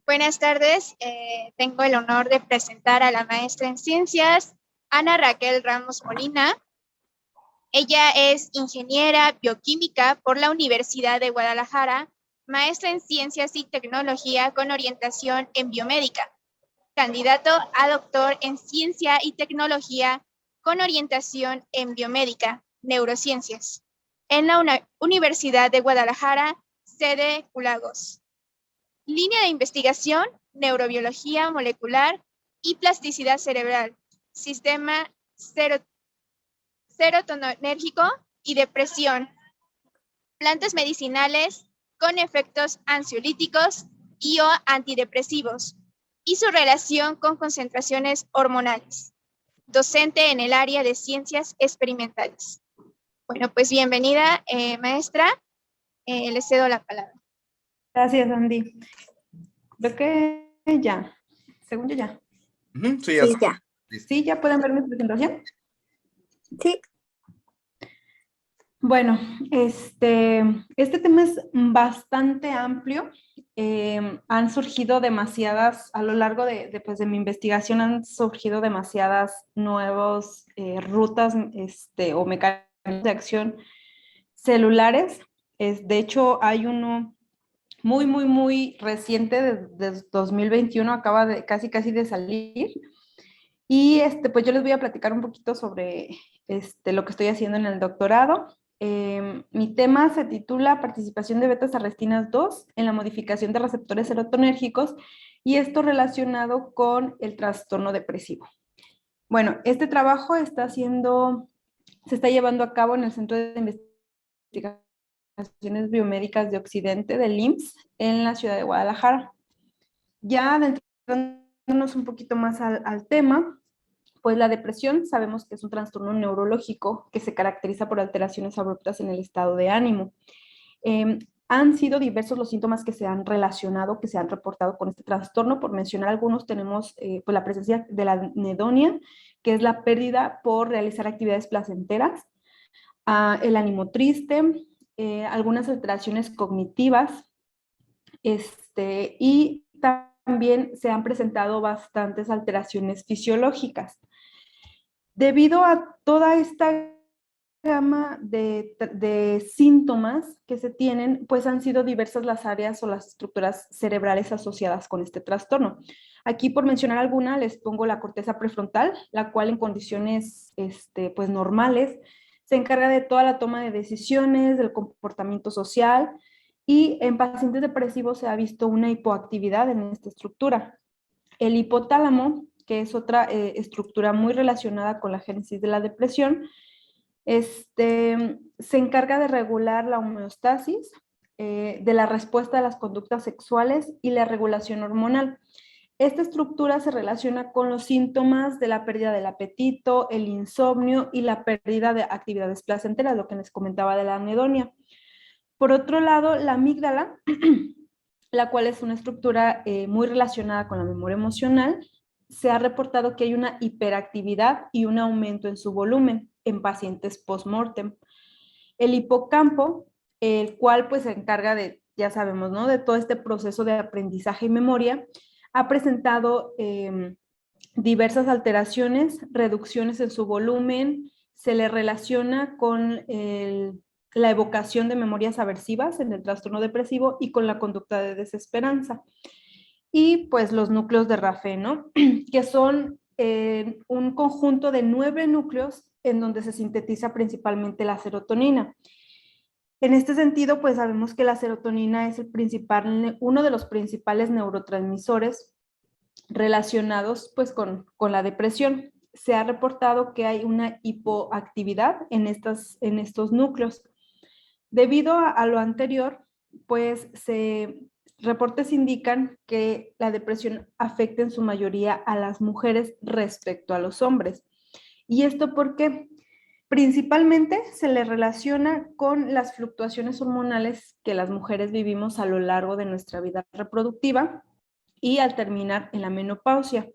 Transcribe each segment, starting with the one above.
Buenas tardes, tengo el honor de presentar a la maestra en ciencias, Ana Raquel Ramos Molina. Ella es ingeniera bioquímica por la Universidad de Guadalajara, maestra en ciencias y tecnología con orientación en biomédica, candidato a doctor en ciencia y tecnología con orientación en biomédica, neurociencias, en la Universidad de Guadalajara, sede Culagos. Línea de investigación, neurobiología molecular y plasticidad cerebral, sistema serotoninérgico y depresión, plantas medicinales con efectos ansiolíticos y o antidepresivos y su relación con concentraciones hormonales. Docente en el área de ciencias experimentales. Bueno, pues bienvenida, maestra. Le cedo la palabra. Gracias, Andy. Creo que ya, según yo ya. Sí, ya. Sí, ya. ¿Sí? ¿Ya pueden ver mi presentación? Sí. Bueno, este tema es bastante amplio. Han surgido demasiadas, a lo largo de mi investigación han surgido demasiadas nuevas rutas o mecanismos de acción celulares. De hecho, hay uno muy reciente, de 2021, acaba de casi de salir. Y pues yo les voy a platicar un poquito sobre lo que estoy haciendo en el doctorado. Mi tema se titula Participación de betas-arrestinas 2 en la modificación de receptores serotonérgicos, y esto relacionado con el trastorno depresivo. Bueno, este trabajo se está llevando a cabo en el Centro de Investigaciones Biomédicas de Occidente, del IMSS, en la ciudad de Guadalajara. Ya adentrándonos un poquito más al tema, pues la depresión sabemos que es un trastorno neurológico que se caracteriza por alteraciones abruptas en el estado de ánimo. Han sido diversos los síntomas que se han relacionado, que se han reportado con este trastorno. Por mencionar algunos, tenemos pues la presencia de la anedonia, que es la pérdida por realizar actividades placenteras, el ánimo triste, algunas alteraciones cognitivas, y también se han presentado bastantes alteraciones fisiológicas. Debido a toda esta gama de síntomas que se tienen, pues han sido diversas las áreas o las estructuras cerebrales asociadas con este trastorno. Aquí, por mencionar alguna, les pongo la corteza prefrontal, la cual en condiciones pues normales se encarga de toda la toma de decisiones, del comportamiento social, y en pacientes depresivos se ha visto una hipoactividad en esta estructura. El hipotálamo, que es otra estructura muy relacionada con la génesis de la depresión, se encarga de regular la homeostasis, de la respuesta a las conductas sexuales y la regulación hormonal. Esta estructura se relaciona con los síntomas de la pérdida del apetito, el insomnio y la pérdida de actividades placenteras, lo que les comentaba de la anedonia. Por otro lado, la amígdala, la cual es una estructura muy relacionada con la memoria emocional, se ha reportado que hay una hiperactividad y un aumento en su volumen en pacientes post-mortem. El hipocampo, el cual pues se encarga de, ya sabemos, ¿no?, de todo este proceso de aprendizaje y memoria, ha presentado diversas alteraciones, reducciones en su volumen, se le relaciona con la evocación de memorias aversivas en el trastorno depresivo y con la conducta de desesperanza. Y pues los núcleos de Raffé, ¿no?, que son un conjunto de 9 núcleos en donde se sintetiza principalmente la serotonina. En este sentido, pues sabemos que la serotonina es uno de los principales neurotransmisores relacionados pues con la depresión. Se ha reportado que hay una hipoactividad en estos núcleos. Debido a lo anterior, pues reportes indican que la depresión afecta en su mayoría a las mujeres respecto a los hombres. ¿Y esto por qué? Principalmente se le relaciona con las fluctuaciones hormonales que las mujeres vivimos a lo largo de nuestra vida reproductiva y al terminar en la menopausia.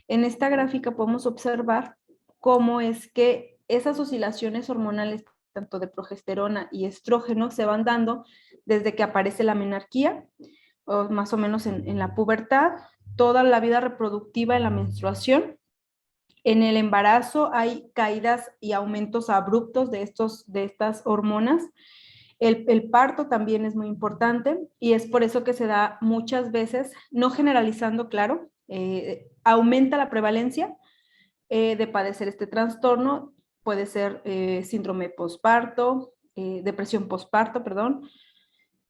En esta gráfica podemos observar cómo es que esas oscilaciones hormonales, tanto de progesterona y estrógeno, se van dando desde que aparece la menarquía, o más o menos en la pubertad, toda la vida reproductiva en la menstruación. En el embarazo hay caídas y aumentos abruptos de estas hormonas. El parto también es muy importante y es por eso que se da muchas veces, no generalizando, claro, aumenta la prevalencia de padecer este trastorno. Puede ser síndrome postparto, depresión postparto, perdón,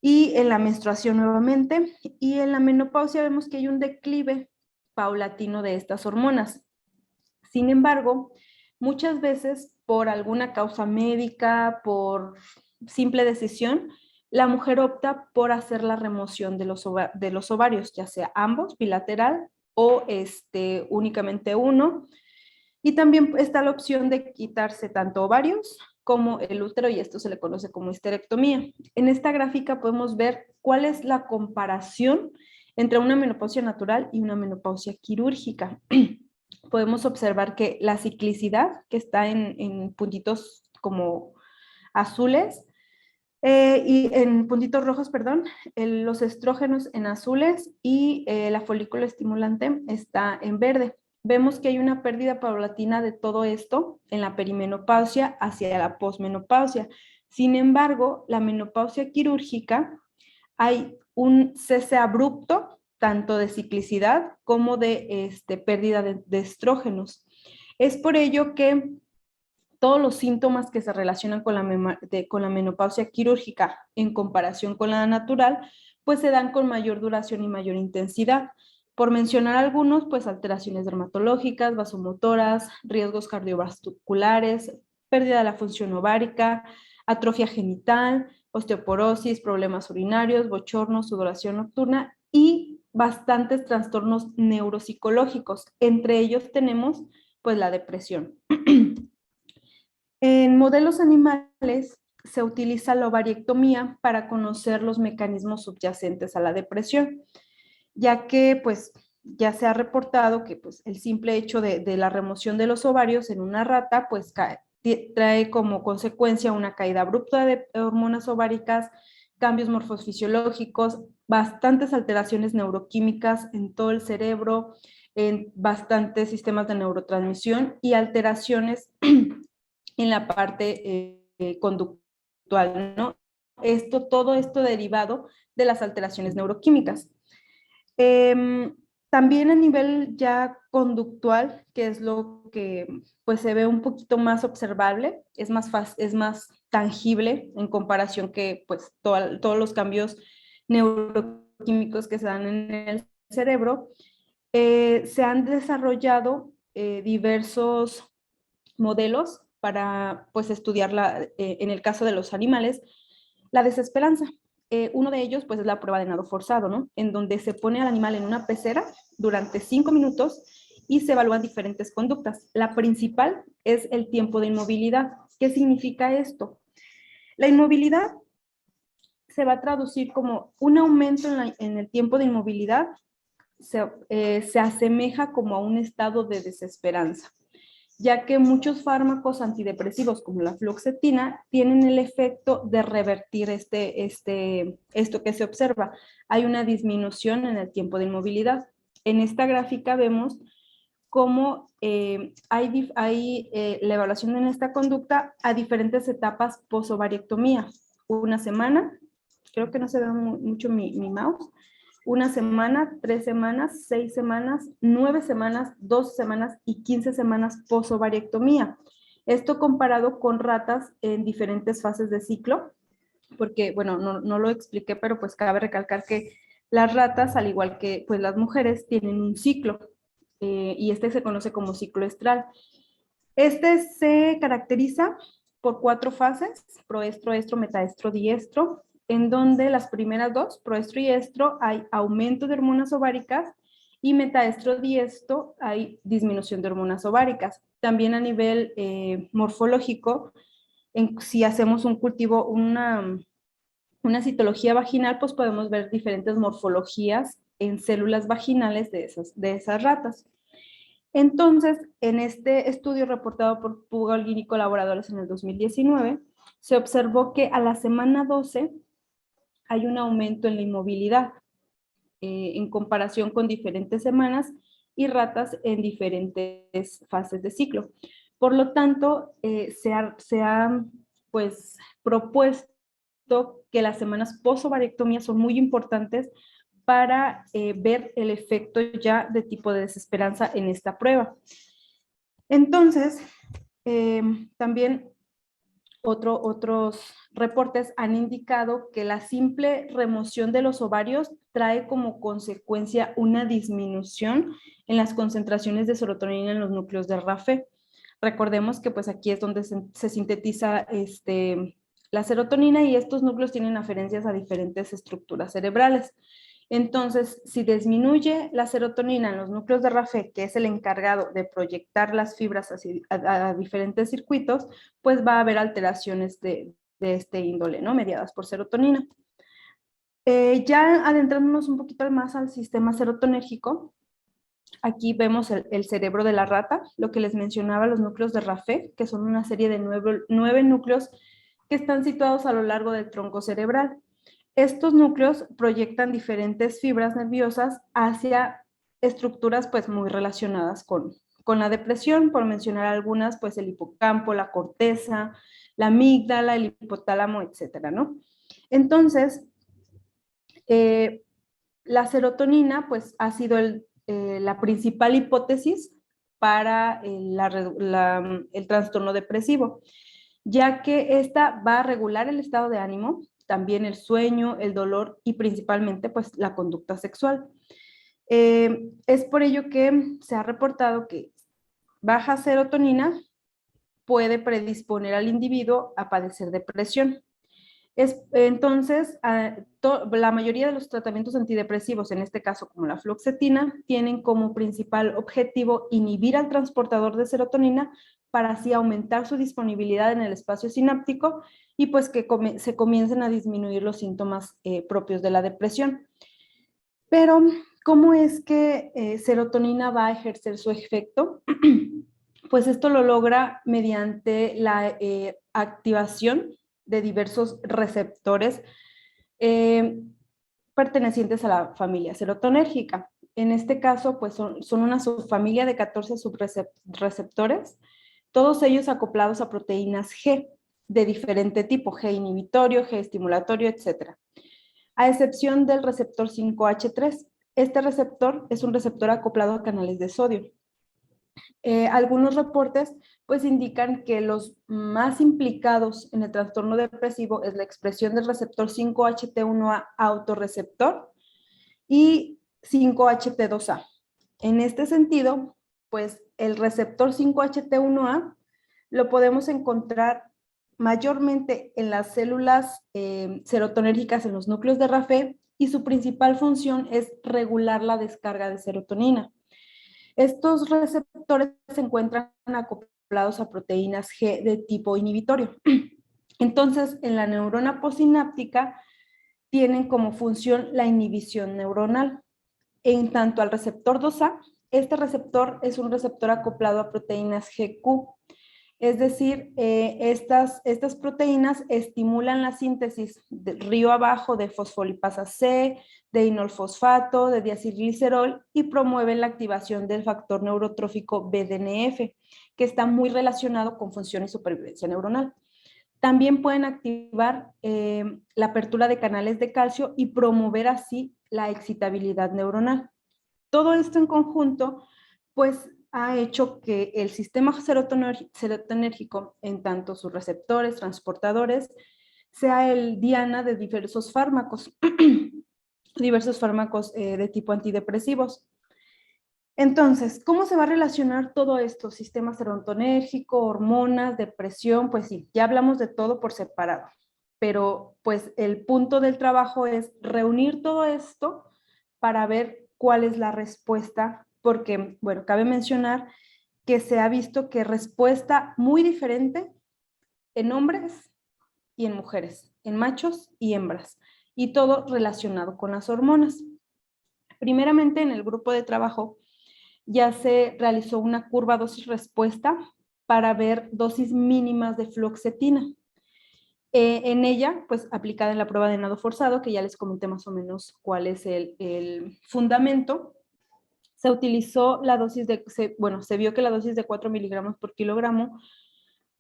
y en la menstruación nuevamente. Y en la menopausia vemos que hay un declive paulatino de estas hormonas. Sin embargo, muchas veces por alguna causa médica, por simple decisión, la mujer opta por hacer la remoción de los ovarios, ya sea ambos, bilateral o únicamente uno. Y también está la opción de quitarse tanto ovarios como el útero, y esto se le conoce como histerectomía. En esta gráfica podemos ver cuál es la comparación entre una menopausia natural y una menopausia quirúrgica. Podemos observar que la ciclicidad, que está en puntitos como azules, y en puntitos rojos, perdón, los estrógenos en azules y la folículo estimulante está en verde. Vemos que hay una pérdida paulatina de todo esto en la perimenopausia hacia la posmenopausia. Sin embargo, la menopausia quirúrgica hay un cese abrupto tanto de ciclicidad como de pérdida de estrógenos. Es por ello que todos los síntomas que se relacionan con la menopausia quirúrgica en comparación con la natural, pues se dan con mayor duración y mayor intensidad. Por mencionar algunos, pues alteraciones dermatológicas, vasomotoras, riesgos cardiovasculares, pérdida de la función ovárica, atrofia genital, osteoporosis, problemas urinarios, bochornos, sudoración nocturna y bastantes trastornos neuropsicológicos. Entre ellos tenemos pues la depresión. En modelos animales se utiliza la ovariectomía para conocer los mecanismos subyacentes a la depresión, ya que pues ya se ha reportado que pues el simple hecho de la remoción de los ovarios en una rata pues trae como consecuencia una caída abrupta de hormonas ováricas, cambios morfofisiológicos, bastantes alteraciones neuroquímicas en todo el cerebro, en bastantes sistemas de neurotransmisión y alteraciones en la parte conductual, ¿no? Todo esto derivado de las alteraciones neuroquímicas. También a nivel ya conductual, que es lo que pues se ve un poquito más observable, es más tangible en comparación que pues todos los cambios neuroquímicos que se dan en el cerebro. Se han desarrollado diversos modelos para pues estudiarla, en el caso de los animales, la desesperanza. Uno de ellos pues es la prueba de nado forzado, ¿no? En donde se pone al animal en una pecera durante 5 minutos y se evalúan diferentes conductas. La principal es el tiempo de inmovilidad. ¿Qué significa esto? La inmovilidad se va a traducir como un aumento en el tiempo de inmovilidad, se asemeja como a un estado de desesperanza, ya que muchos fármacos antidepresivos como la fluoxetina tienen el efecto de revertir esto que se observa. Hay una disminución en el tiempo de inmovilidad. En esta gráfica vemos cómo hay la evaluación en esta conducta a diferentes etapas posovariectomía. Una semana, creo que no se ve mucho mi mouse, una semana, 3 semanas, 6 semanas, 9 semanas, 12 semanas y 15 semanas posovariectomía. Esto comparado con ratas en diferentes fases de ciclo, porque, bueno, no lo expliqué, pero pues cabe recalcar que las ratas, al igual que pues las mujeres, tienen un ciclo, y este se conoce como ciclo estral. Este se caracteriza por 4 fases, proestro, estro, metaestro, diestro, en donde las primeras dos, proestro y estro, hay aumento de hormonas ováricas y metaestro, diestro, hay disminución de hormonas ováricas. También a nivel morfológico, si hacemos un cultivo, una citología vaginal, pues podemos ver diferentes morfologías en células vaginales de esas ratas. Entonces, en este estudio reportado por Pugalgin y colaboradores en el 2019, se observó que a la semana 12 hay un aumento en la inmovilidad. en comparación con diferentes semanas y ratas en diferentes fases de ciclo. Por lo tanto, se ha pues, propuesto que las semanas post-ovariectomía son muy importantes para ver el efecto ya de tipo de desesperanza en esta prueba. Entonces, también otros reportes han indicado que la simple remoción de los ovarios trae como consecuencia una disminución en las concentraciones de serotonina en los núcleos de RAFE. Recordemos que pues aquí es donde se sintetiza la serotonina y estos núcleos tienen aferencias a diferentes estructuras cerebrales. Entonces, si disminuye la serotonina en los núcleos de RAFE, que es el encargado de proyectar las fibras a diferentes circuitos, pues va a haber alteraciones de este índole, ¿no? Mediadas por serotonina. Ya adentrándonos un poquito más al sistema serotonérgico, aquí vemos el cerebro de la rata, lo que les mencionaba, los núcleos de RAFE, que son una serie de 9 núcleos que están situados a lo largo del tronco cerebral. Estos núcleos proyectan diferentes fibras nerviosas hacia estructuras pues muy relacionadas con la depresión, por mencionar algunas, pues el hipocampo, la corteza, la amígdala, el hipotálamo, etcétera, ¿no? Entonces, la serotonina pues ha sido la principal hipótesis para el trastorno depresivo, ya que esta va a regular el estado de ánimo, también el sueño, el dolor y principalmente pues la conducta sexual. Es por ello que se ha reportado que baja serotonina puede predisponer al individuo a padecer depresión. Entonces, la mayoría de los tratamientos antidepresivos, en este caso como la fluoxetina, tienen como principal objetivo inhibir al transportador de serotonina para así aumentar su disponibilidad en el espacio sináptico y pues que se comiencen a disminuir los síntomas propios de la depresión. Pero, ¿cómo es que serotonina va a ejercer su efecto? Pues esto lo logra mediante la activación de diversos receptores pertenecientes a la familia serotonérgica. En este caso, pues son una subfamilia de 14 subreceptores, todos ellos acoplados a proteínas G de diferente tipo, G inhibitorio, G estimulatorio, etc. A excepción del receptor 5H3. Este receptor es un receptor acoplado a canales de sodio. Algunos reportes pues indican que los más implicados en el trastorno depresivo es la expresión del receptor 5-HT1A autorreceptor y 5-HT2A. En este sentido, pues el receptor 5-HT1A lo podemos encontrar mayormente en las células serotonérgicas en los núcleos de RAFE y su principal función es regular la descarga de serotonina. Estos receptores se encuentran acoplados a proteínas G de tipo inhibitorio. Entonces, en la neurona postsináptica tienen como función la inhibición neuronal. En tanto al receptor 2A, este receptor es un receptor acoplado a proteínas GQ. Es decir, estas proteínas estimulan la síntesis de río abajo de fosfolipasa C, de inolfosfato, de diacilglicerol y promueven la activación del factor neurotrófico BDNF, que está muy relacionado con función y supervivencia neuronal. También pueden activar la apertura de canales de calcio y promover así la excitabilidad neuronal. Todo esto en conjunto, pues ha hecho que el sistema serotonérgico, en tanto sus receptores, transportadores, sea el diana de diversos fármacos, de tipo antidepresivos. Entonces, ¿cómo se va a relacionar todo esto? Sistema serotonérgico, hormonas, depresión, pues sí, ya hablamos de todo por separado, pero pues el punto del trabajo es reunir todo esto para ver cuál es la respuesta, porque, bueno, cabe mencionar que se ha visto que respuesta muy diferente en hombres y en mujeres, en machos y hembras, y todo relacionado con las hormonas. Primeramente, en el grupo de trabajo ya se realizó una curva dosis-respuesta para ver dosis mínimas de fluoxetina. En ella, pues aplicada en la prueba de nado forzado, que ya les comenté más o menos cuál es el fundamento, se utilizó la dosis se vio que la dosis de 4 miligramos por kilogramo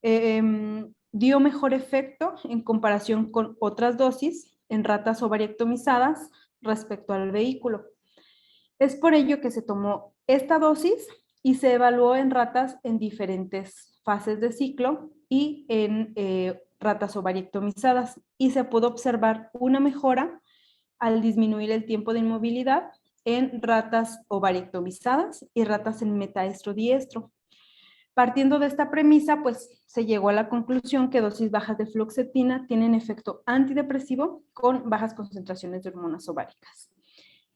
dio mejor efecto en comparación con otras dosis en ratas ovariectomizadas respecto al vehículo. Es por ello que se tomó esta dosis y se evaluó en ratas en diferentes fases de ciclo y en ratas ovariectomizadas, y se pudo observar una mejora al disminuir el tiempo de inmovilidad en ratas ovariectomizadas y ratas en metaestrodiestro. Partiendo de esta premisa, pues se llegó a la conclusión que dosis bajas de fluoxetina tienen efecto antidepresivo con bajas concentraciones de hormonas ováricas.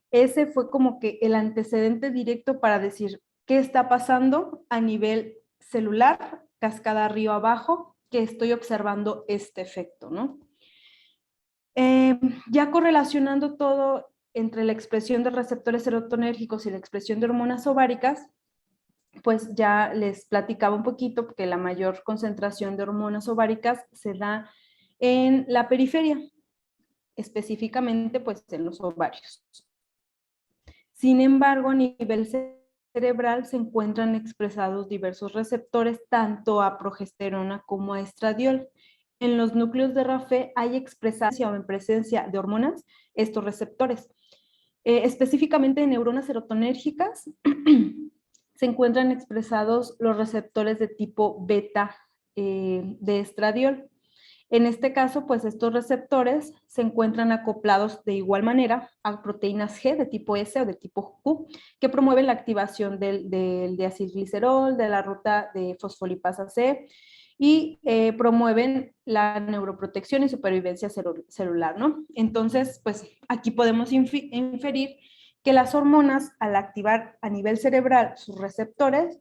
Ese fue como que el antecedente directo para decir qué está pasando a nivel celular, cascada arriba abajo, que estoy observando este efecto, ¿no? Ya correlacionando todo entre la expresión de receptores serotonérgicos y la expresión de hormonas ováricas, pues ya les platicaba un poquito porque la mayor concentración de hormonas ováricas se da en la periferia, específicamente pues en los ovarios. Sin embargo, a nivel cerebral se encuentran expresados diversos receptores, tanto a progesterona como a estradiol. En los núcleos de Raphe hay expresación o en presencia de hormonas estos receptores. Específicamente en neuronas serotonérgicas se encuentran expresados los receptores de tipo beta de estradiol. En este caso, pues estos receptores se encuentran acoplados de igual manera a proteínas G de tipo S o de tipo Q, que promueven la activación del deacilglicerol, de la ruta de fosfolipasa C, y promueven la neuroprotección y supervivencia celular, ¿no? Entonces, pues aquí podemos inferir que las hormonas, al activar a nivel cerebral sus receptores,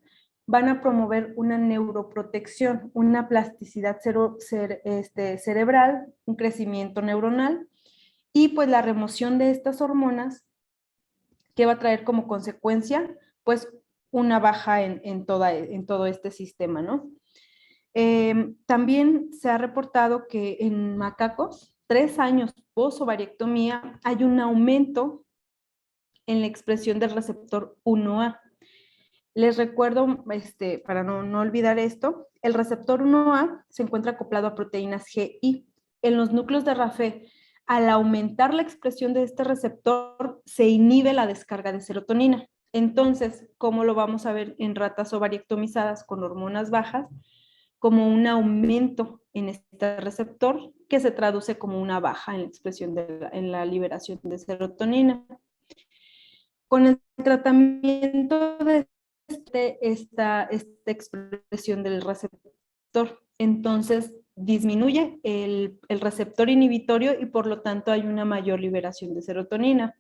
van a promover una neuroprotección, una plasticidad cerebral, un crecimiento neuronal, y pues la remoción de estas hormonas que va a traer como consecuencia pues una baja en todo este sistema, ¿no? También se ha reportado que en macacos, 3 años post-ovariectomía, hay un aumento en la expresión del receptor 1A. Les recuerdo, para no olvidar esto, el receptor 1A se encuentra acoplado a proteínas GI. En los núcleos de Raphe, al aumentar la expresión de este receptor, se inhibe la descarga de serotonina. Entonces, ¿cómo lo vamos a ver en ratas ovariectomizadas con hormonas bajas? Como un aumento en este receptor que se traduce como una baja en la expresión en la liberación de serotonina. Con el tratamiento de esta expresión del receptor, entonces disminuye el receptor inhibitorio y por lo tanto hay una mayor liberación de serotonina.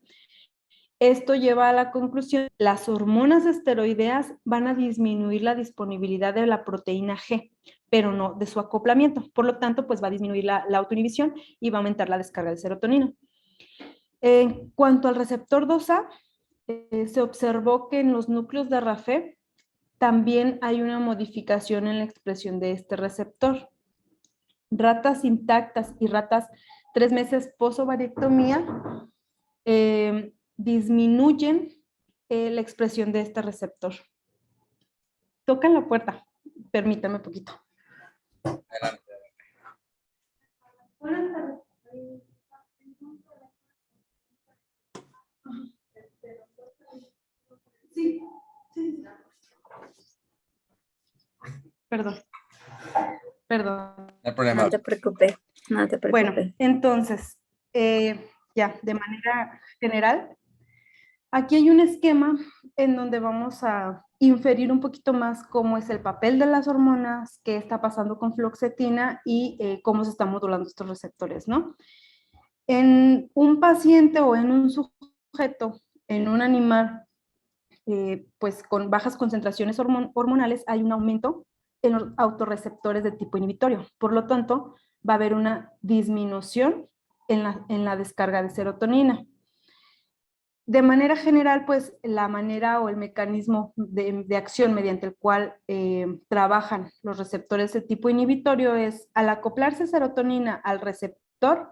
Esto lleva a la conclusión, las hormonas esteroideas van a disminuir la disponibilidad de la proteína G, pero no de su acoplamiento. Por lo tanto, pues va a disminuir la autoinhibición y va a aumentar la descarga de serotonina. En cuanto al receptor 2A, se observó que en los núcleos de Raphe también hay una modificación en la expresión de este receptor. Ratas intactas y ratas 3 meses post-ovariectomía disminuyen la expresión de este receptor. Tocan la puerta, permítame un poquito. Adelante. Buenas tardes. Sí, sí. Perdón. No hay problema. No te preocupes, no te preocupes. Bueno, entonces, ya, de manera general, aquí hay un esquema en donde vamos a inferir un poquito más cómo es el papel de las hormonas, qué está pasando con fluoxetina y cómo se están modulando estos receptores, ¿no? En un paciente o en un sujeto, en un animal, pues con bajas concentraciones hormonales, hay un aumento en los autorreceptores de tipo inhibitorio. Por lo tanto, va a haber una disminución en la descarga de serotonina. De manera general, pues la manera o el mecanismo de acción mediante el cual trabajan los receptores de tipo inhibitorio es al acoplarse serotonina al receptor,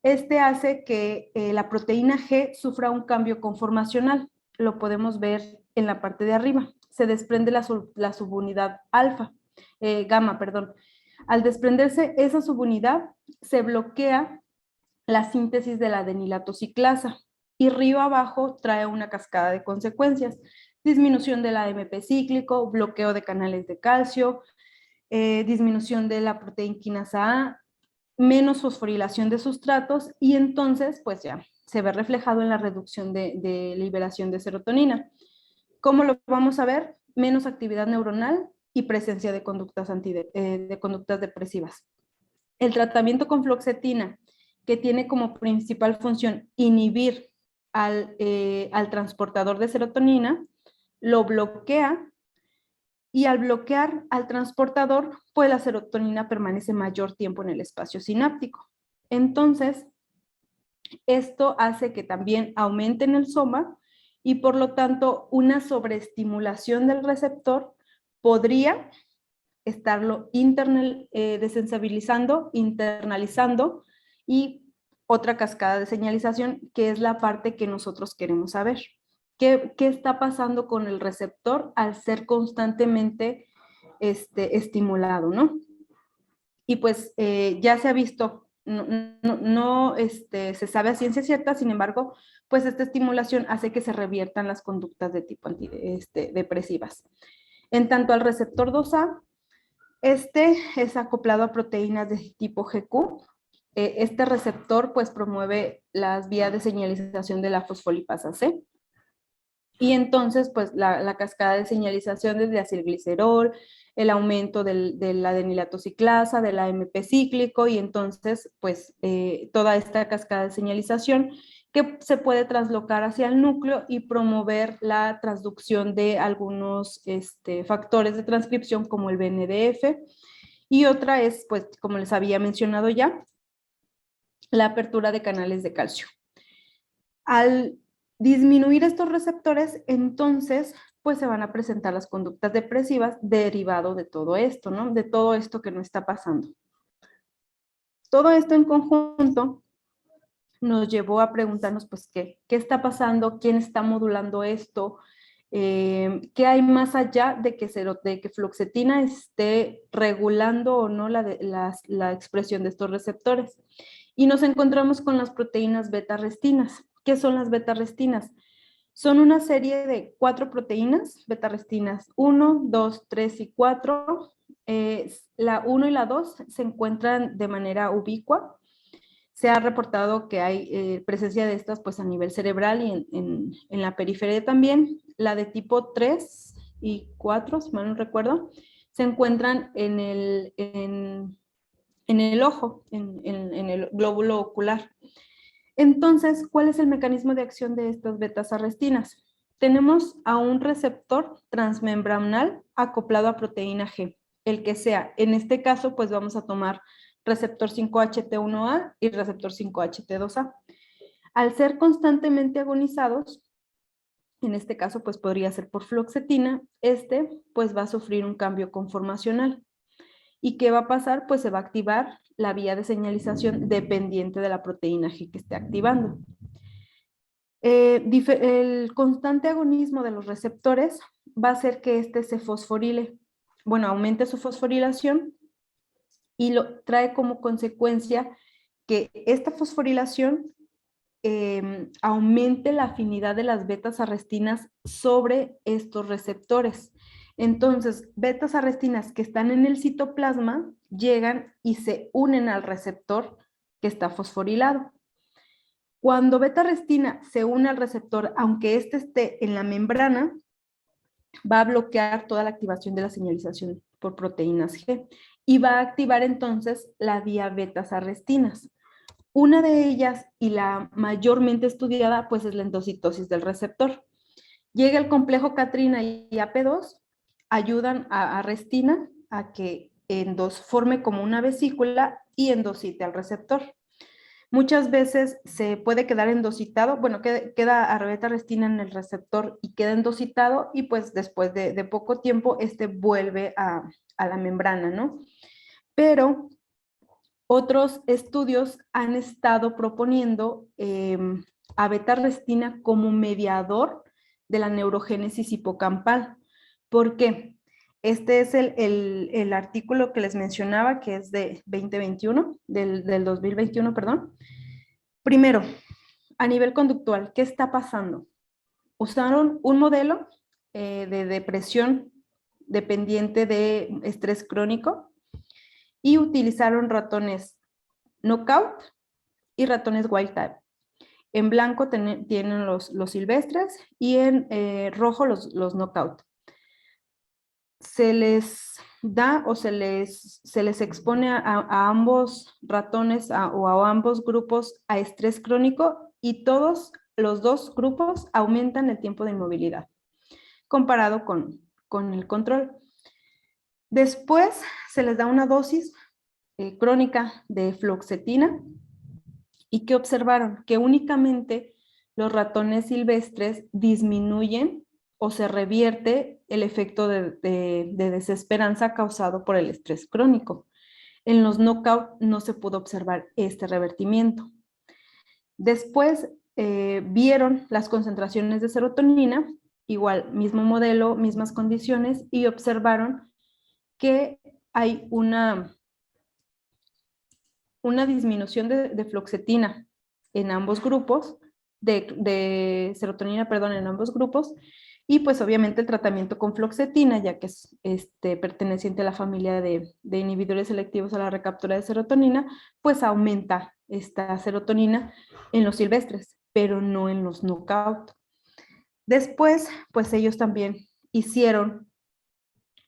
este hace que la proteína G sufra un cambio conformacional. Lo podemos ver en la parte de arriba. Se desprende la subunidad gamma, perdón. Al desprenderse esa subunidad, se bloquea la síntesis de la adenilatociclasa y río abajo trae una cascada de consecuencias. Disminución del AMP cíclico, bloqueo de canales de calcio, disminución de la proteína quinasa A, menos fosforilación de sustratos y entonces pues ya se ve reflejado en la reducción de liberación de serotonina. ¿Cómo lo vamos a ver? Menos actividad neuronal y presencia de conductas, de conductas depresivas. El tratamiento con fluoxetina, que tiene como principal función inhibir al transportador de serotonina, lo bloquea y al bloquear al transportador, pues la serotonina permanece mayor tiempo en el espacio sináptico. Entonces, esto hace que también aumente en el soma y por lo tanto una sobreestimulación del receptor podría estarlo desensibilizando, internalizando y otra cascada de señalización que es la parte que nosotros queremos saber. ¿Qué está pasando con el receptor al ser constantemente estimulado, ¿no? Y pues ya se ha visto, no se sabe a ciencia cierta, sin embargo, pues esta estimulación hace que se reviertan las conductas de tipo depresivas. En tanto al receptor 2A, este es acoplado a proteínas de tipo GQ. Este receptor pues promueve las vías de señalización de la fosfolipasa C. Y entonces pues la cascada de señalización desde acilglicerol, el aumento de la adenilatociclasa, del AMP cíclico y entonces pues toda esta cascada de señalización que se puede traslocar hacia el núcleo y promover la transducción de algunos factores de transcripción como el BNDF. Y otra es, pues, como les había mencionado ya, la apertura de canales de calcio. Al disminuir estos receptores, entonces, pues se van a presentar las conductas depresivas derivado de todo esto, ¿no? De todo esto que no está pasando. Todo esto en conjunto nos llevó a preguntarnos, pues, ¿qué está pasando? ¿Quién está modulando esto? ¿Qué hay más allá de que fluoxetina esté regulando o no la expresión de estos receptores? Y nos encontramos con las proteínas beta-arrestinas. ¿Qué son las beta-arrestinas? Son una serie de 4 proteínas, beta-arrestinas 1, 2, 3 y 4. La 1 y la 2 se encuentran de manera ubicua. Se ha reportado que hay presencia de estas pues, a nivel cerebral y en la periferia también. La de tipo 3 y 4, si mal no recuerdo, se encuentran en el ojo, en el glóbulo ocular. Entonces, ¿cuál es el mecanismo de acción de estas betas-arrestinas? Tenemos a un receptor transmembranal acoplado a proteína G, el que sea. En este caso, pues vamos a tomar receptor 5-HT1A y receptor 5-HT2A. Al ser constantemente agonizados, en este caso pues podría ser por fluoxetina, pues va a sufrir un cambio conformacional. ¿Y qué va a pasar? Pues se va a activar la vía de señalización dependiente de la proteína G que esté activando. El constante agonismo de los receptores va a hacer que se fosforile, aumente su fosforilación y lo trae como consecuencia que esta fosforilación aumente la afinidad de las betas-arrestinas sobre estos receptores. Entonces, betas-arrestinas que están en el citoplasma llegan y se unen al receptor que está fosforilado. Cuando beta-arrestina se une al receptor, aunque esté en la membrana, va a bloquear toda la activación de la señalización por proteínas G y va a activar entonces la vía betas-arrestinas. Una de ellas y la mayormente estudiada pues es la endocitosis del receptor. Llega el complejo catrina y AP2, ayudan a arrestina a que forme como una vesícula y endocite al receptor. Muchas veces se puede quedar endositado, bueno, queda beta-arrestina en el receptor y queda endositado y pues después de poco tiempo vuelve a la membrana, ¿no? Pero otros estudios han estado proponiendo a beta-arrestina como mediador de la neurogénesis hipocampal. ¿Por qué? Este es el artículo que les mencionaba, que es de 2021, del 2021, perdón. Primero, a nivel conductual, ¿qué está pasando? Usaron un modelo de depresión dependiente de estrés crónico y utilizaron ratones knockout y ratones wild type. En blanco tienen los silvestres y en rojo los knockout. Se les da o se les expone a ambos ratones o a ambos grupos a estrés crónico y todos los dos grupos aumentan el tiempo de inmovilidad comparado con el control. Después se les da una dosis crónica de fluoxetina. ¿Y qué observaron? Que únicamente los ratones silvestres disminuyen o se revierte el efecto de desesperanza causado por el estrés crónico. En los knockout no se pudo observar este revertimiento. Después vieron las concentraciones de serotonina, igual, mismo modelo, mismas condiciones, y observaron que hay una disminución de fluoxetina en ambos grupos, de serotonina, perdón, en ambos grupos, y pues obviamente el tratamiento con fluoxetina, ya que es perteneciente a la familia de inhibidores selectivos a la recaptura de serotonina, pues aumenta esta serotonina en los silvestres, pero no en los knockout. Después, pues ellos también hicieron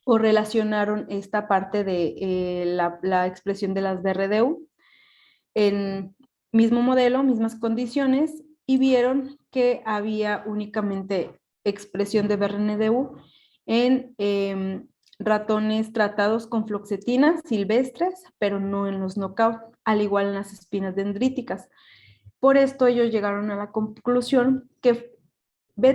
o relacionaron esta parte de la expresión de las BRDU en mismo modelo, mismas condiciones, y vieron que había únicamente expresión de BRNDU en ratones tratados con fluoxetina silvestres, pero no en los knockout, al igual en las espinas dendríticas. Por esto ellos llegaron a la conclusión que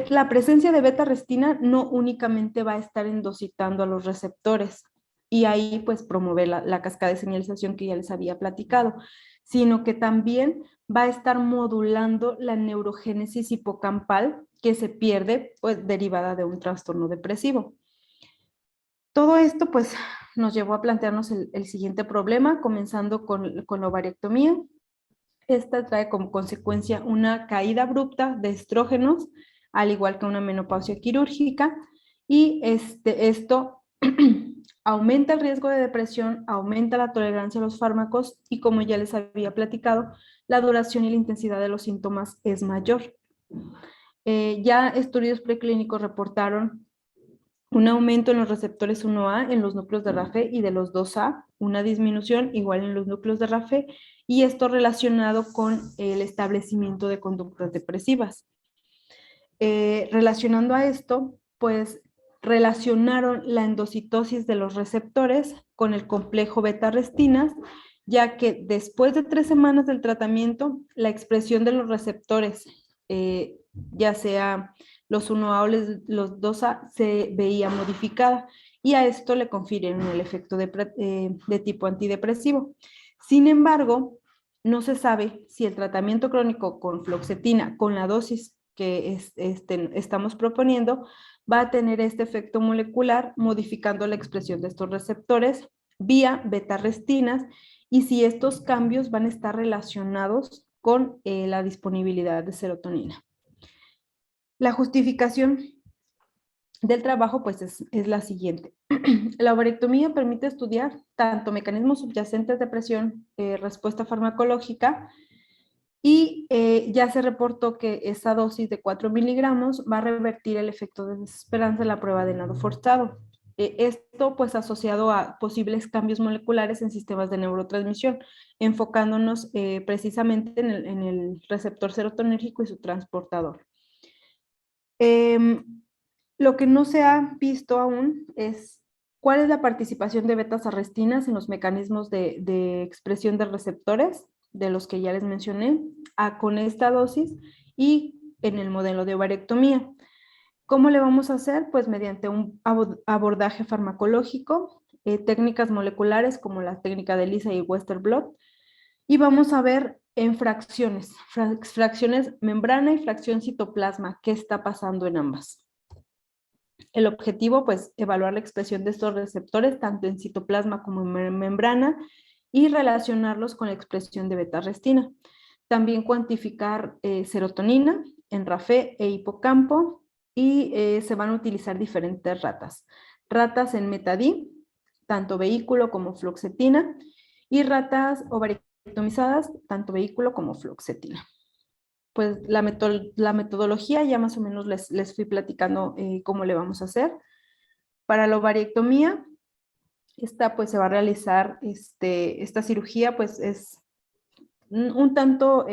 la presencia de beta-arrestina no únicamente va a estar endocitando a los receptores y ahí pues promover la cascada de señalización que ya les había platicado, sino que también va a estar modulando la neurogénesis hipocampal que se pierde pues derivada de un trastorno depresivo. Todo esto pues nos llevó a plantearnos el siguiente problema, comenzando con la ovariectomía. Esta trae como consecuencia una caída abrupta de estrógenos, al igual que una menopausia quirúrgica, y esto aumenta el riesgo de depresión, aumenta la tolerancia a los fármacos y, como ya les había platicado, la duración y la intensidad de los síntomas es mayor. Ya estudios preclínicos reportaron un aumento en los receptores 1A en los núcleos de RAFE y de los 2A, una disminución igual en los núcleos de RAFE, y esto relacionado con el establecimiento de conductas depresivas. Relacionando a esto, pues relacionaron la endocitosis de los receptores con el complejo beta-arrestinas, ya que después de 3 semanas del tratamiento, la expresión de los receptores, ya sea los 1A o los 2A, se veía modificada y a esto le confirieron el efecto de tipo antidepresivo. Sin embargo, no se sabe si el tratamiento crónico con fluoxetina, con la dosis que estamos proponiendo, va a tener este efecto molecular modificando la expresión de estos receptores vía beta-arrestinas y si estos cambios van a estar relacionados con la disponibilidad de serotonina. La justificación del trabajo pues es la siguiente. La ovariectomía permite estudiar tanto mecanismos subyacentes de presión, respuesta farmacológica, y ya se reportó que esa dosis de 4 miligramos va a revertir el efecto de desesperanza en la prueba de nado forzado. Esto pues asociado a posibles cambios moleculares en sistemas de neurotransmisión, enfocándonos precisamente en el receptor serotonérgico y su transportador. Lo que no se ha visto aún es cuál es la participación de betas-arrestinas en los mecanismos de expresión de receptores de los que ya les mencioné, con esta dosis y en el modelo de ovariectomía. ¿Cómo le vamos a hacer? Pues mediante un abordaje farmacológico, técnicas moleculares como la técnica de ELISA y Western blot, y vamos a ver en fracciones membrana y fracción citoplasma, qué está pasando en ambas. El objetivo, pues, evaluar la expresión de estos receptores tanto en citoplasma como en membrana y relacionarlos con la expresión de beta-arrestina. También cuantificar serotonina en RAFE e hipocampo y se van a utilizar diferentes ratas. Ratas en metadí, tanto vehículo como fluoxetina, y ratas ovariectomizadas, tanto vehículo como fluoxetina. Pues la metodología ya más o menos les fui platicando cómo le vamos a hacer. Para la ovariectomía, esta pues se va a realizar, esta cirugía pues es un tanto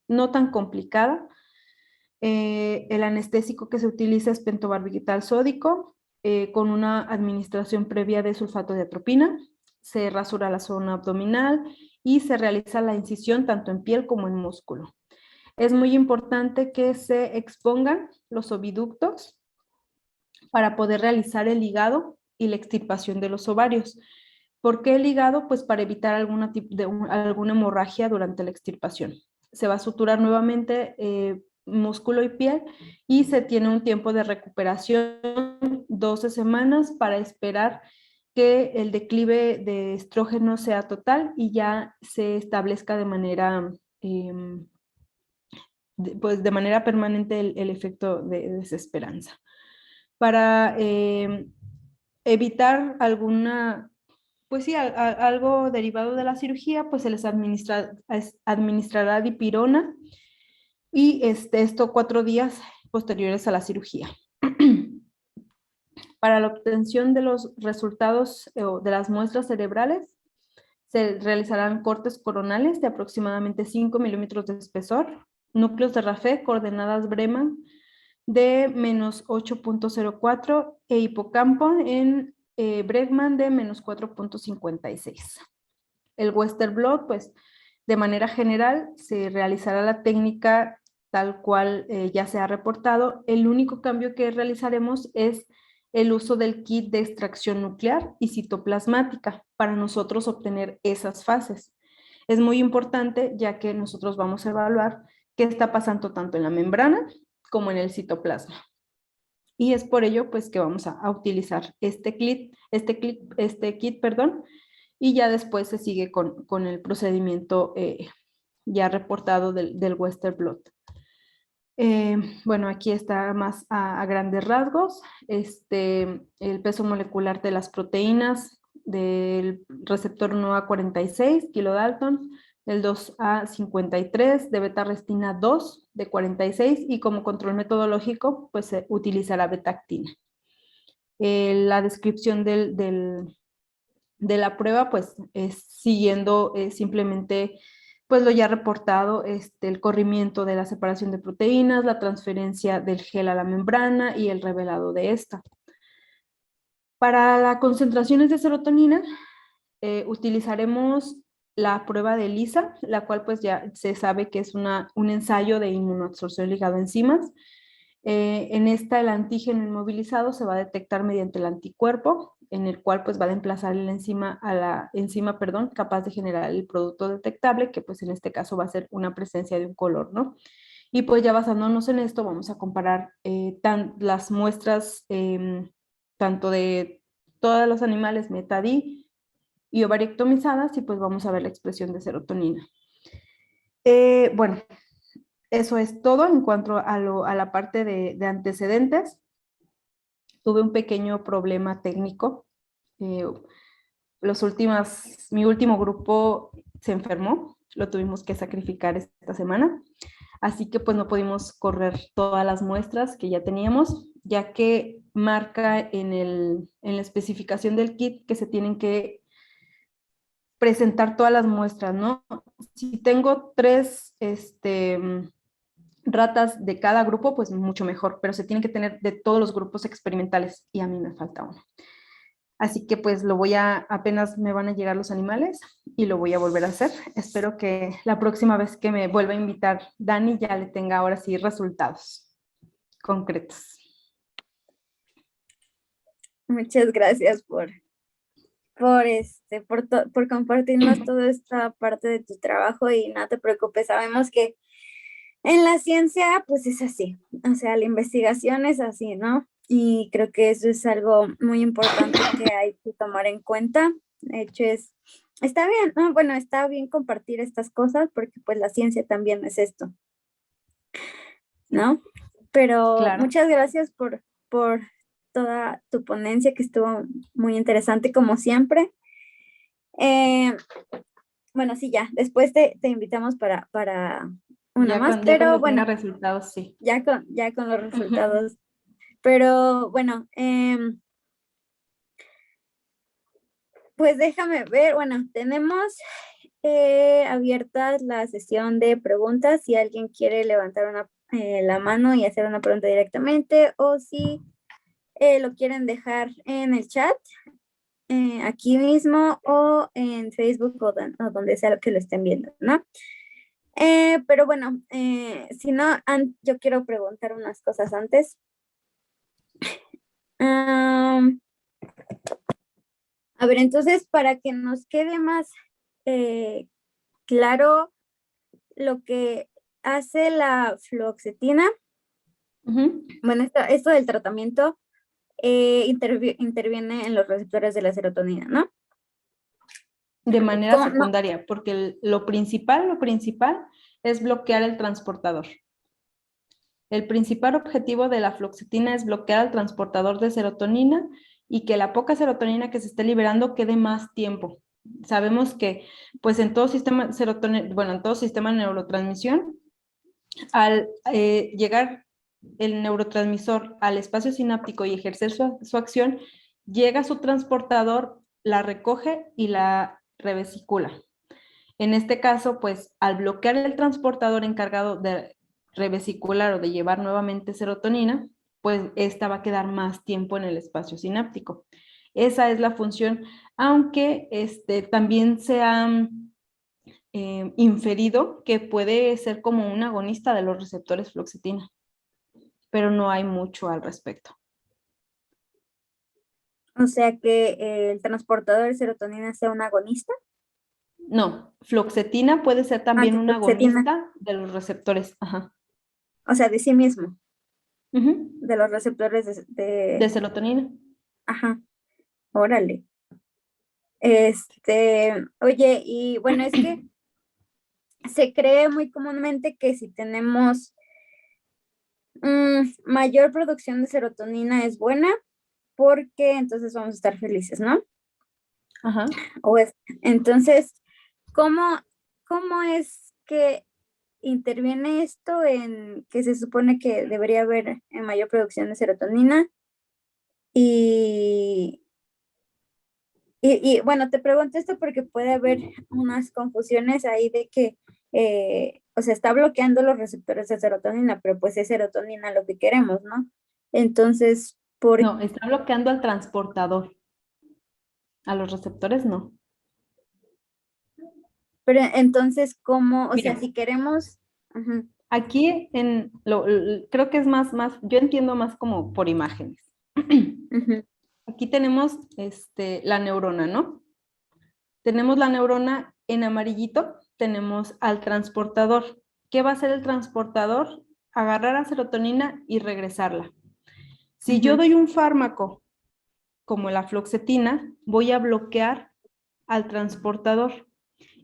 no tan complicada. El anestésico que se utiliza es pentobarbital sódico con una administración previa de sulfato de atropina. Se rasura la zona abdominal y se realiza la incisión tanto en piel como en músculo. Es muy importante que se expongan los oviductos para poder realizar el ligado y la extirpación de los ovarios. ¿Por qué el ligado? Pues para evitar alguna hemorragia durante la extirpación. Se va a suturar nuevamente músculo y piel y se tiene un tiempo de recuperación, 12 semanas, para esperar que el declive de estrógeno sea total y ya se establezca de manera, pues de manera permanente el efecto de desesperanza. Para evitar alguna, pues sí, algo derivado de la cirugía, pues se les administrará dipirona y esto 4 días posteriores a la cirugía. Para la obtención de los resultados de las muestras cerebrales, se realizarán cortes coronales de aproximadamente 5 milímetros de espesor, núcleos de RAFE, coordenadas Breman de menos 8.04 e hipocampo en Bregman de menos 4.56. El Western blot, pues de manera general se realizará la técnica tal cual ya se ha reportado. El único cambio que realizaremos es el uso del kit de extracción nuclear y citoplasmática para nosotros obtener esas fases. Es muy importante ya que nosotros vamos a evaluar qué está pasando tanto en la membrana como en el citoplasma. Y es por ello pues que vamos a utilizar este kit, y ya después se sigue con el procedimiento ya reportado del Western blot. Bueno, aquí está más a grandes rasgos, el peso molecular de las proteínas del receptor 1A46, kilodalton, del 2A53, de beta-arrestina 2, de 46, y como control metodológico, pues se utilizará beta-actina. La descripción de la prueba, pues es siguiendo simplemente pues lo ya reportado, el corrimiento de la separación de proteínas, la transferencia del gel a la membrana y el revelado de esta. Para las concentraciones de serotonina, utilizaremos la prueba de ELISA, la cual pues ya se sabe que es un ensayo de inmunoabsorción ligado a enzimas. En esta el antígeno inmovilizado se va a detectar mediante el anticuerpo, en el cual pues va a emplazar la enzima a la enzima, capaz de generar el producto detectable, que pues en este caso va a ser una presencia de un color, ¿no? Y pues ya basándonos en esto vamos a comparar las muestras tanto de todos los animales metadí y ovariectomizadas, y pues vamos a ver la expresión de serotonina. Bueno, eso es todo en cuanto a la parte de antecedentes. Tuve un pequeño problema técnico. Mi último grupo se enfermó, lo tuvimos que sacrificar esta semana, así que pues no pudimos correr todas las muestras que ya teníamos, ya que marca en la especificación del kit que se tienen que presentar todas las muestras, ¿no? Si tengo 3 ratas de cada grupo, pues mucho mejor, pero se tienen que tener de todos los grupos experimentales y a mí me falta uno. Así que pues apenas me van a llegar los animales y lo voy a volver a hacer. Espero que la próxima vez que me vuelva a invitar Dani ya le tenga ahora sí resultados concretos. Muchas gracias por compartirnos toda esta parte de tu trabajo y no te preocupes, sabemos que en la ciencia pues es así, o sea, la investigación es así, ¿no? Y creo que eso es algo muy importante que hay que tomar en cuenta. De hecho, está bien, ¿no? Bueno, está bien compartir estas cosas porque pues la ciencia también es esto, ¿no? Pero Claro. muchas gracias por toda tu ponencia que estuvo muy interesante como siempre. Bueno, sí, ya, después te invitamos para una más, Ya pero cuando bueno, tenga resultados, sí. ya con los resultados. Pero bueno, pues déjame ver, bueno, tenemos abierta la sesión de preguntas si alguien quiere levantar la mano y hacer una pregunta directamente o si lo quieren dejar en el chat aquí mismo o en Facebook o donde sea que lo estén viendo, ¿no? Pero bueno, si no, yo quiero preguntar unas cosas antes. A ver, entonces, para que nos quede más claro lo que hace la fluoxetina, bueno, esto del tratamiento interviene en los receptores de la serotonina, ¿no? De manera No. secundaria, porque lo principal es bloquear el transportador. El principal objetivo de la fluoxetina es bloquear el transportador de serotonina y que la poca serotonina que se esté liberando quede más tiempo. Sabemos que, pues en todo sistema en todo sistema de neurotransmisión, al llegar el neurotransmisor al espacio sináptico y ejercer su acción, llega su transportador, la recoge y la revesicula. En este caso, pues al bloquear el transportador encargado de revesicular o de llevar nuevamente serotonina, pues esta va a quedar más tiempo en el espacio sináptico. Esa es la función, aunque también se ha inferido que puede ser como un agonista de los receptores fluoxetina, pero no hay mucho al respecto. O sea que el transportador de serotonina sea un agonista. No, fluoxetina puede ser también un Antifluoxetina. agonista de los receptores. Ajá. O sea, de sí mismo. Uh-huh. De los receptores De serotonina. Ajá, órale. Oye, y bueno, es que se cree muy comúnmente que si tenemos mayor producción de serotonina es buena porque entonces vamos a estar felices, ¿no? Ajá. Entonces, ¿cómo es que interviene esto en que se supone que debería haber mayor producción de serotonina? Y bueno, te pregunto esto porque puede haber unas confusiones ahí de que, o sea, está bloqueando los receptores de serotonina, pero pues es serotonina lo que queremos, ¿no? Entonces, No, está bloqueando al transportador. A los receptores no. Pero entonces, ¿cómo? O Mira, sea, si queremos... Uh-huh. Aquí creo que es más, yo entiendo más como por imágenes. Uh-huh. Aquí tenemos la neurona, ¿no? Tenemos la neurona en amarillito, tenemos al transportador. ¿Qué va a hacer el transportador? Agarrar a serotonina y regresarla. Si yo doy un fármaco como la fluoxetina, voy a bloquear al transportador.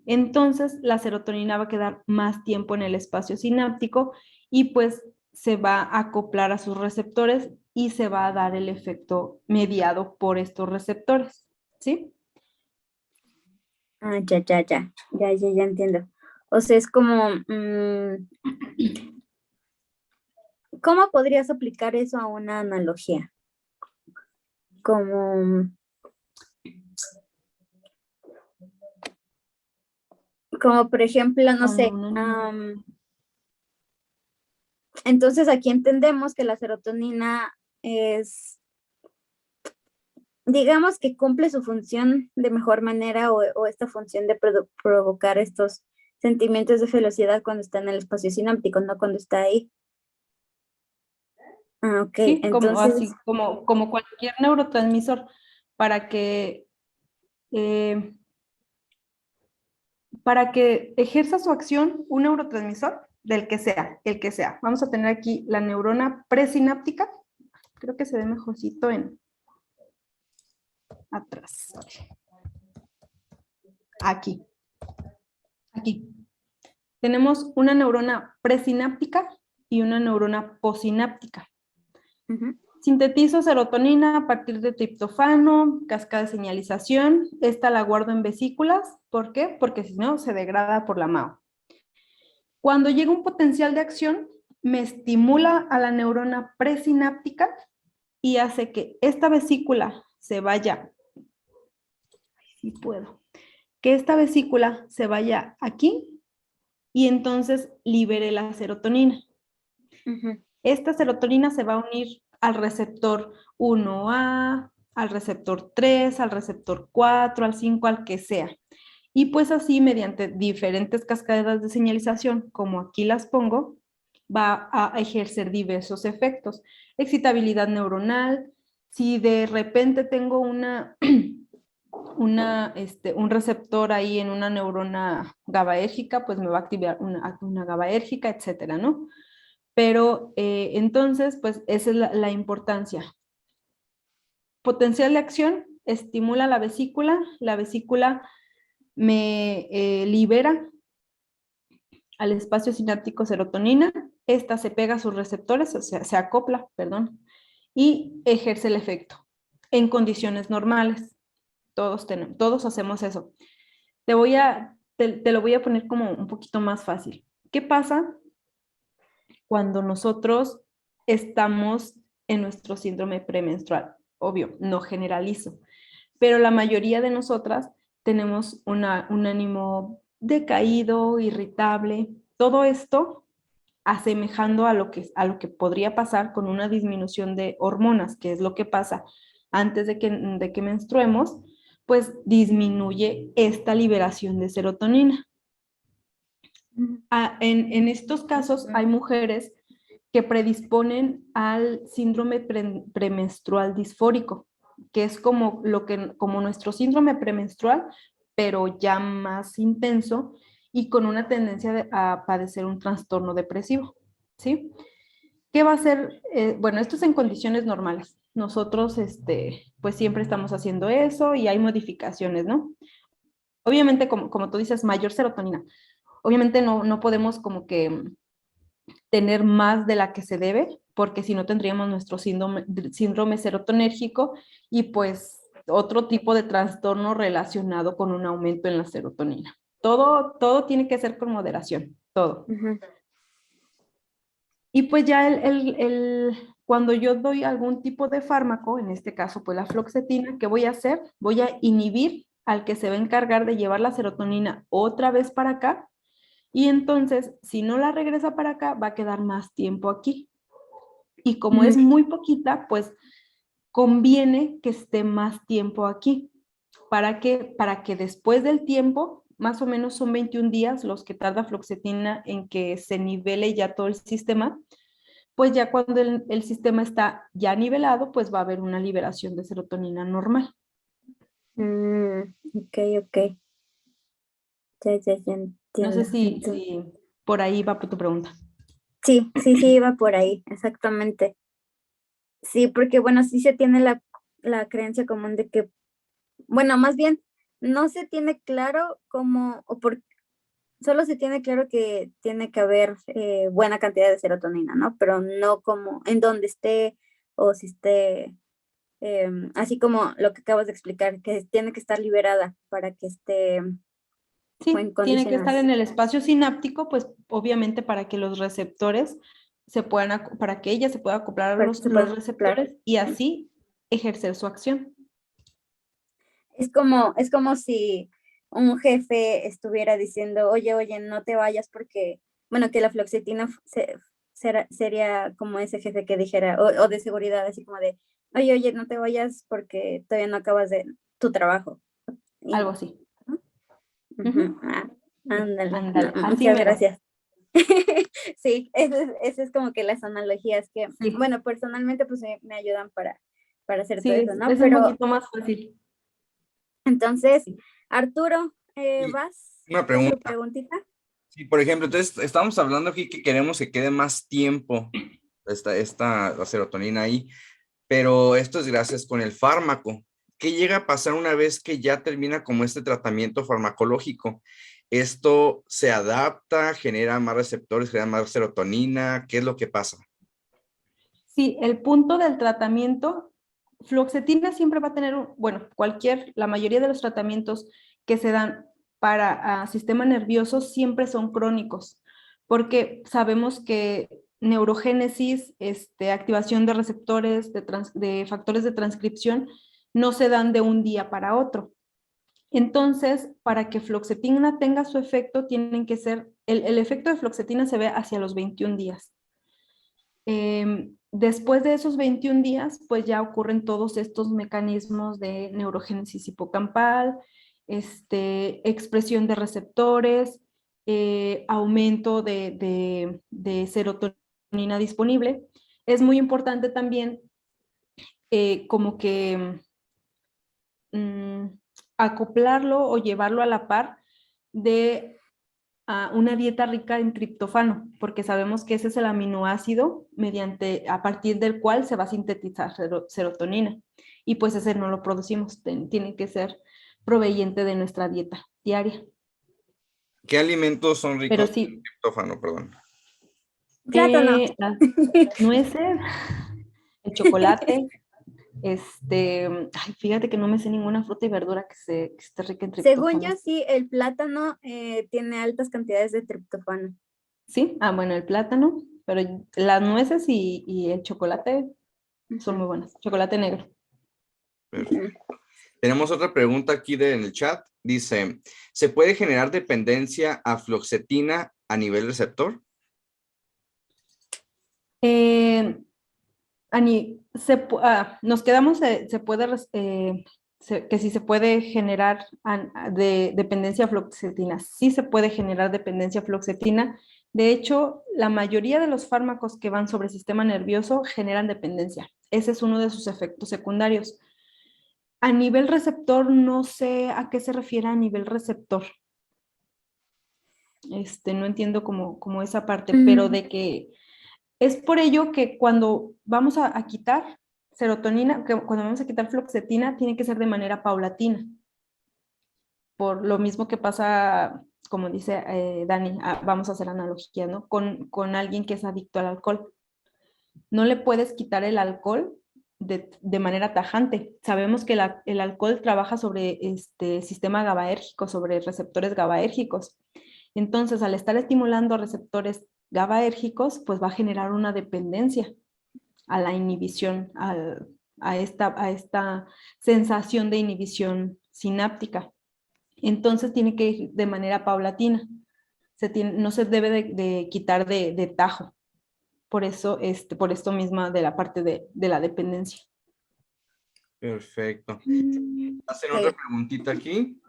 Entonces la serotonina va a quedar más tiempo en el espacio sináptico y pues se va a acoplar a sus receptores y se va a dar el efecto mediado por estos receptores, ¿sí? Ah, ya entiendo. O sea, es como, ¿cómo podrías aplicar eso a una analogía? Como por ejemplo, no sé, entonces aquí entendemos que la serotonina es digamos que cumple su función de mejor manera o esta función de provocar estos sentimientos de felicidad cuando está en el espacio sináptico, no cuando está ahí. Ah, ok, Sí, como entonces, así, como cualquier neurotransmisor, para que, eh, para que ejerza su acción un neurotransmisor del que sea, el que sea. Vamos a tener aquí la neurona presináptica. Creo que se ve mejorcito en atrás. Aquí. Aquí. Tenemos una neurona presináptica y una neurona posináptica. Sintetizo serotonina a partir de triptofano, cascada de señalización. Esta la guardo en vesículas. ¿Por qué? Porque si no, se degrada por la MAO. Cuando llega un potencial de acción, me estimula a la neurona presináptica y hace que esta vesícula se vaya, si puedo, que esta vesícula se vaya aquí y entonces libere la serotonina. Esta serotonina se va a unir al receptor 1A, al receptor 3, al receptor 4, al 5, al que sea. Y pues así, mediante diferentes cascadas de señalización, como aquí las pongo, va a ejercer diversos efectos. Excitabilidad neuronal, si de repente tengo un receptor ahí en una neurona GABAérgica, pues me va a activar una GABAérgica, etcétera, ¿no? Pero entonces, pues esa es la importancia. Potencial de acción, estimula la vesícula me libera al espacio sináptico serotonina, esta se pega a sus receptores, o sea, se acopla, perdón, y ejerce el efecto en condiciones normales. Todos hacemos eso. Te lo voy a poner como un poquito más fácil. ¿Qué pasa cuando nosotros estamos en nuestro síndrome premenstrual? Obvio, no generalizo, pero la mayoría de nosotras tenemos un ánimo decaído, irritable, todo esto asemejando a lo que podría pasar con una disminución de hormonas, que es lo que pasa antes de que menstruemos, pues disminuye esta liberación de serotonina. En estos casos hay mujeres que predisponen al síndrome premenstrual disfórico, que es como nuestro síndrome premenstrual, pero ya más intenso y con una tendencia a padecer un trastorno depresivo, ¿sí? ¿Qué va a hacer? Bueno, esto es en condiciones normales. Nosotros, pues siempre estamos haciendo eso y hay modificaciones, ¿no? Obviamente, como tú dices, mayor serotonina. Obviamente no podemos como que tener más de la que se debe, porque si no tendríamos nuestro síndrome serotonérgico y pues otro tipo de trastorno relacionado con un aumento en la serotonina. Todo tiene que ser con moderación, todo. Y pues ya cuando yo doy algún tipo de fármaco, en este caso pues la fluoxetina, ¿qué voy a hacer? Voy a inhibir al que se va a encargar de llevar la serotonina otra vez para acá. Y entonces, si no la regresa para acá, va a quedar más tiempo aquí. Y como es muy poquita, pues conviene que esté más tiempo aquí. ¿Para qué? Para que después del tiempo, más o menos son 21 días los que tarda fluoxetina en que se nivele ya todo el sistema, pues ya cuando el sistema está ya nivelado, pues va a haber una liberación de serotonina normal. Ok, ok. Ya No sé entiendo. si por ahí va tu pregunta. Sí, iba por ahí, exactamente. Sí, porque bueno, sí se tiene la creencia común de que, bueno, más bien, no se tiene claro cómo, solo se tiene claro que tiene que haber buena cantidad de serotonina, ¿no? Pero no como en dónde esté o si esté, así como lo que acabas de explicar, que tiene que estar liberada para que esté en Sí, tiene que estar condiciones. en el espacio sináptico, pues obviamente para que los receptores para que ella se pueda acoplar a Para que se los pueda, claro. receptores y así ejercer su acción. Es como si un jefe estuviera diciendo, oye, no te vayas porque, bueno, que la fluoxetina sería como ese jefe que dijera, o de seguridad, así como de, Oye, no te vayas porque todavía no acabas de tu trabajo. Algo así. Ujú. Ándale. Ándale, No, así muchas mero. gracias. Sí, ese es como que las analogías que, Sí, bueno, personalmente pues me ayudan para hacer todo sí, eso, ¿no? es un Pero poquito más fácil. entonces, Sí. Arturo, Y ¿vas una con tu pregunta. preguntita? Sí, por ejemplo, entonces estamos hablando aquí que queremos que quede más tiempo la serotonina ahí, pero esto es gracias con el fármaco. ¿Qué llega a pasar una vez que ya termina como este tratamiento farmacológico? ¿Esto se adapta, genera más receptores, genera más serotonina? ¿Qué es lo que pasa? Sí, el punto del tratamiento, fluoxetina siempre va a tener, bueno, la mayoría de los tratamientos que se dan para sistema nervioso siempre son crónicos, porque sabemos que neurogénesis, activación de receptores, de factores de transcripción, no se dan de un día para otro. Entonces, para que fluoxetina tenga su efecto, tienen que ser, el efecto de fluoxetina se ve hacia los 21 días. Después de esos 21 días, pues ya ocurren todos estos mecanismos de neurogénesis hipocampal, expresión de receptores, aumento de serotonina disponible. Es muy importante también como que acoplarlo o llevarlo a la par de una dieta rica en triptófano, porque sabemos que ese es el aminoácido a partir del cual se va a sintetizar serotonina. Y pues ese no lo producimos, tiene que ser proveyente de nuestra dieta diaria. ¿Qué alimentos son Pero ricos en sí, triptófano, perdón? Plátano. las nueces, el chocolate, ay, fíjate que no me sé ninguna fruta y verdura que esté rica en Según triptófano. yo, sí, el plátano tiene altas cantidades de triptófano. Sí, bueno, el plátano, pero las nueces y el chocolate son muy buenas. Chocolate negro. Perfecto. Tenemos otra pregunta aquí en el chat. Dice, ¿se puede generar dependencia a fluoxetina a nivel receptor? Nos quedamos, que si se puede generar dependencia a fluoxetina. Sí se puede generar dependencia a fluoxetina. De hecho, la mayoría de los fármacos que van sobre el sistema nervioso generan dependencia. Ese es uno de sus efectos secundarios. A nivel receptor, no sé a qué se refiere a nivel receptor. No entiendo como esa parte, pero de que es por ello que cuando vamos a quitar serotonina, que cuando vamos a quitar fluoxetina, tiene que ser de manera paulatina. Por lo mismo que pasa, como dice Dani, vamos a hacer analogía, ¿no? Con alguien que es adicto al alcohol. No le puedes quitar el alcohol de manera tajante. Sabemos que el alcohol trabaja sobre este sistema GABAérgico, sobre receptores GABAérgicos. Entonces, al estar estimulando receptores GABAérgicos, pues va a generar una dependencia a la inhibición, a esta sensación de inhibición sináptica. Entonces, tiene que ir de manera paulatina. No se debe de quitar de tajo. Por eso, por esto misma de la parte de la dependencia. Perfecto. Hacen otra Ok. preguntita aquí.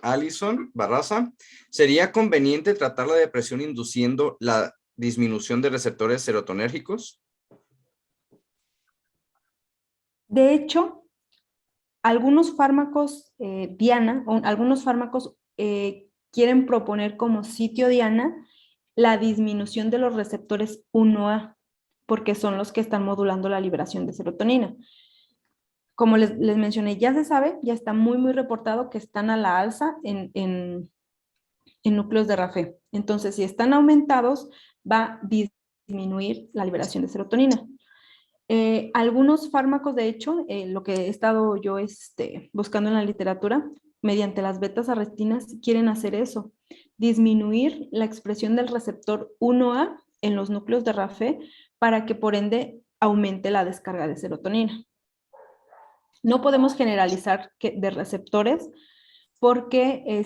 Alison Barraza, ¿sería conveniente tratar la depresión induciendo la disminución de receptores serotonérgicos? De hecho, algunos fármacos Diana, algunos fármacos quieren proponer como sitio Diana la disminución de los receptores 1A, porque son los que están modulando la liberación de serotonina. Como les mencioné, ya se sabe, ya está muy reportado que están a la alza en núcleos de RAFE. Entonces, si están aumentados, va a disminuir la liberación de serotonina. Algunos fármacos, de hecho, lo que he estado yo buscando en la literatura, mediante las betas-arrestinas, quieren hacer eso, disminuir la expresión del receptor 1A en los núcleos de RAFE para que por ende aumente la descarga de serotonina. No podemos generalizar de receptores porque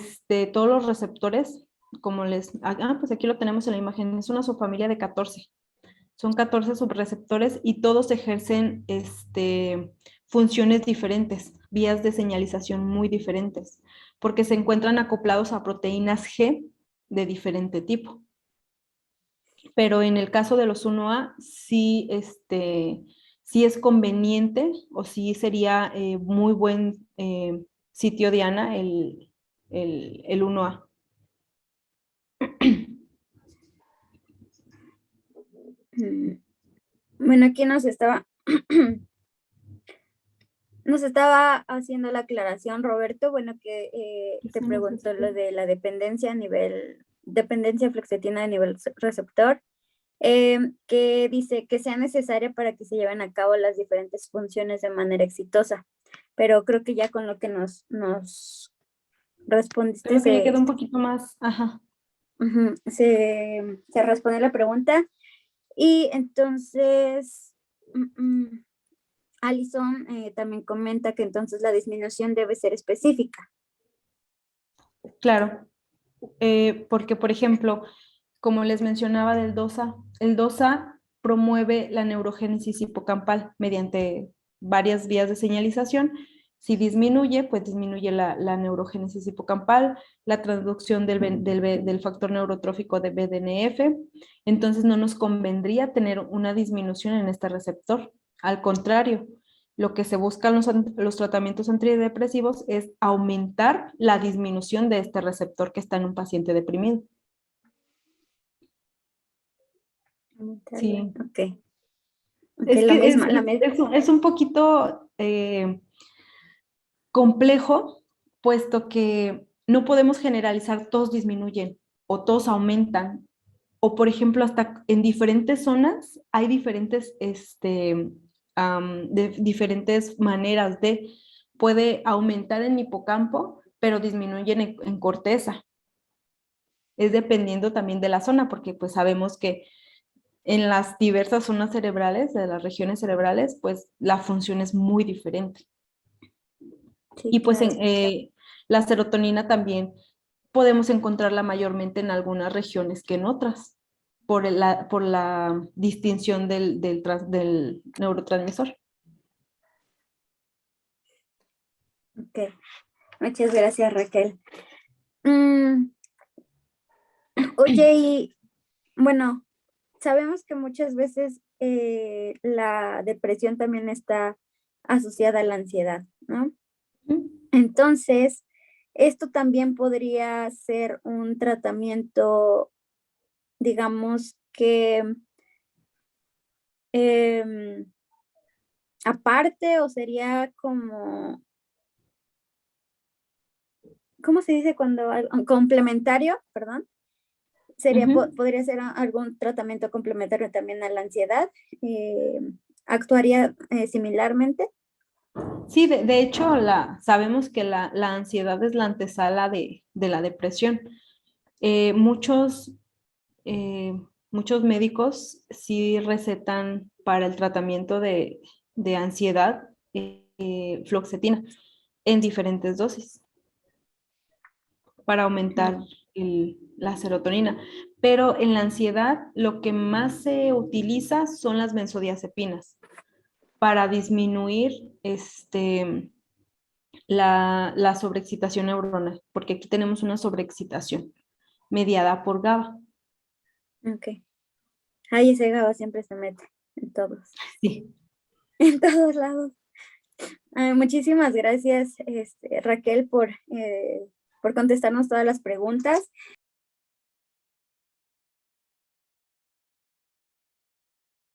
todos los receptores, como pues aquí lo tenemos en la imagen, es una subfamilia de 14. Son 14 subreceptores y todos ejercen funciones diferentes, vías de señalización muy diferentes, porque se encuentran acoplados a proteínas G de diferente tipo. Pero en el caso de los 1A, sí, sí es conveniente o sí sería muy buen sitio Diana el 1A. Bueno, aquí nos estaba haciendo la aclaración, Roberto, bueno, que te preguntó lo de la dependencia a nivel, dependencia fluoxetina a nivel receptor, que dice que sea necesaria para que se lleven a cabo las diferentes funciones de manera exitosa. Pero creo que ya con lo que nos respondiste. Creo que ya quedó un poquito más, ajá. Se responde la pregunta. Y entonces, Alison también comenta que entonces la disminución debe ser específica. Claro, porque por ejemplo, como les mencionaba del 2A, el 2A promueve la neurogénesis hipocampal mediante varias vías de señalización. Si disminuye, pues disminuye la neurogénesis hipocampal, la transducción del factor neurotrófico de BDNF. Entonces no nos convendría tener una disminución en este receptor. Al contrario, lo que se busca en los tratamientos antidepresivos es aumentar la disminución de este receptor que está en un paciente deprimido. Sí. Ok. Es que es un poquito complejo, puesto que no podemos generalizar, todos disminuyen o todos aumentan. O por ejemplo, hasta en diferentes zonas hay diferentes, diferentes maneras puede aumentar en hipocampo, pero disminuyen en corteza. Es dependiendo también de la zona, porque pues sabemos que en las diversas zonas cerebrales, de las regiones cerebrales, pues la función es muy diferente. Sí, y pues claro. La serotonina también podemos encontrarla mayormente en algunas regiones que en otras, por la distinción del neurotransmisor. Ok, muchas gracias, Raquel. Oye, y bueno, sabemos que muchas veces la depresión también está asociada a la ansiedad, ¿no? Entonces, esto también podría ser un tratamiento, digamos que aparte, o sería como, ¿cómo se dice cuando? Complementario, perdón. Sería, podría ser algún tratamiento complementario también a la ansiedad. ¿Actuaría similarmente? Sí, de hecho, sabemos que la ansiedad es la antesala de la depresión. Muchos médicos sí recetan para el tratamiento de ansiedad fluoxetina en diferentes dosis para aumentar la serotonina. Pero en la ansiedad lo que más se utiliza son las benzodiazepinas para disminuir la sobreexcitación neuronal, porque aquí tenemos una sobreexcitación mediada por GABA. Ok. Ahí ese GABA siempre se mete en todos. Sí. En todos lados. Muchísimas gracias, Raquel, por contestarnos todas las preguntas.